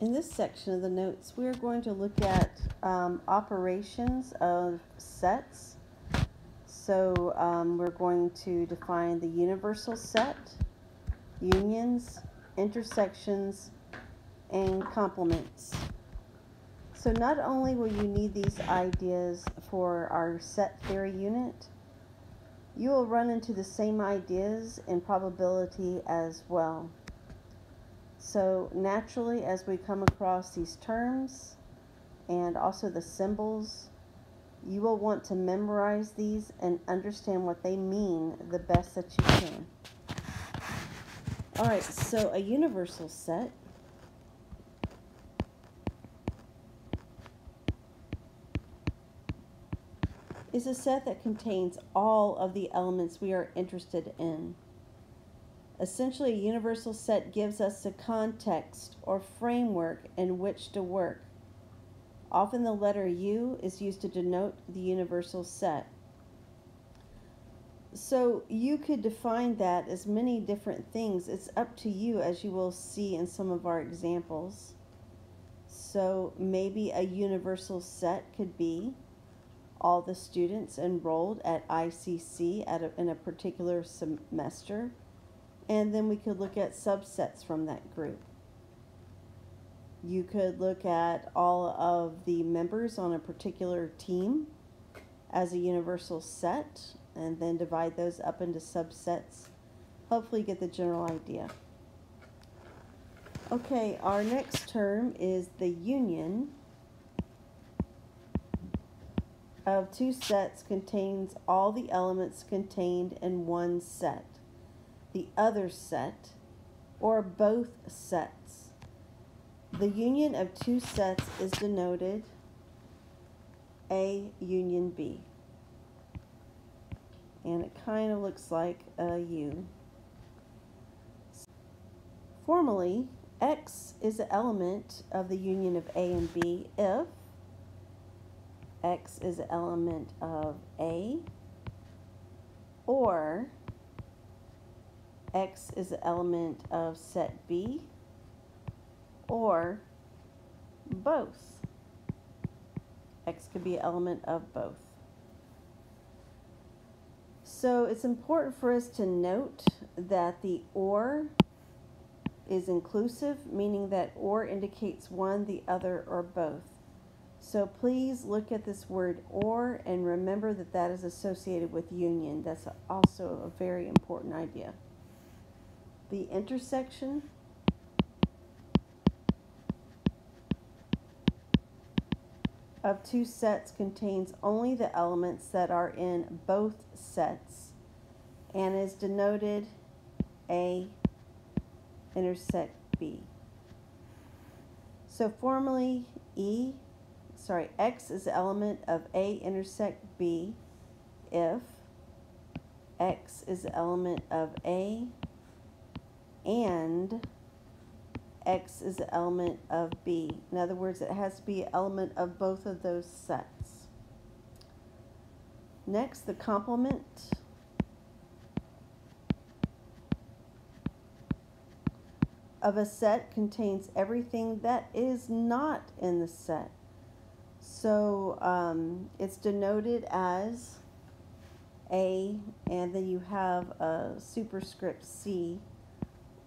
In this section of the notes, we're going to look at operations of sets. So we're going to define the universal set, unions, intersections, and complements. So not only will you need these ideas for our set theory unit, you will run into the same ideas in probability as well. So naturally, as we come across these terms and also the symbols, you will want to memorize these and understand what they mean the best that you can. Alright, so a universal set is a set that contains all of the elements we are interested in. Essentially, a universal set gives us a context or framework in which to work. Often the letter U is used to denote the universal set. So you could define that as many different things. It's up to you, as you will see in some of our examples. So maybe a universal set could be all the students enrolled at ICC in a particular semester. And then we could look at subsets from that group. You could look at all of the members on a particular team as a universal set and then divide those up into subsets. Hopefully you get the general idea. Okay, our next term is the union of two sets contains all the elements contained in one set, the other set, or both sets. The union of two sets is denoted A union B. And it kind of looks like a U. Formally, X is an element of the union of A and B if X is an element of A or X is an element of set B or both. X could be an element of both. So it's important for us to note that the or is inclusive, meaning that or indicates one, the other, or both. So please look at this word or and remember that that is associated with union. That's also a very important idea. The intersection of two sets contains only the elements that are in both sets and is denoted A intersect B. So formally, X is the element of A intersect B if X is the element of A and X is the element of B. In other words, it has to be an element of both of those sets. Next, the complement of a set contains everything that is not in the set. So it's denoted as A, and then you have a superscript C,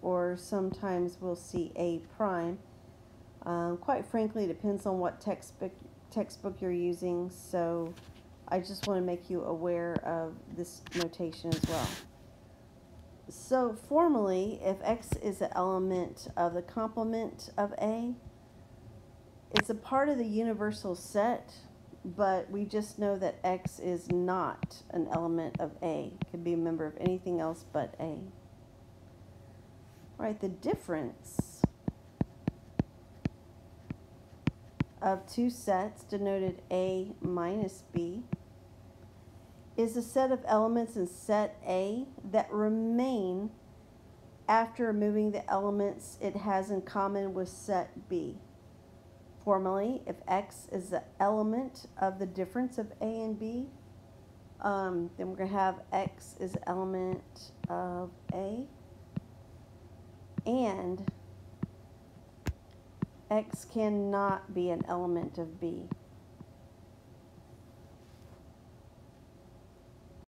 or sometimes we'll see A prime. Quite frankly, it depends on what textbook you're using, so I just want to make you aware of this notation as well. So formally, if X is an element of the complement of A, it's a part of the universal set, but we just know that X is not an element of A. It could be a member of anything else but A. All right, the difference of two sets denoted A minus B is a set of elements in set A that remain after removing the elements it has in common with set B. Formally, if X is the element of the difference of A and B, then we're going to have X is the element of A and X cannot be an element of B.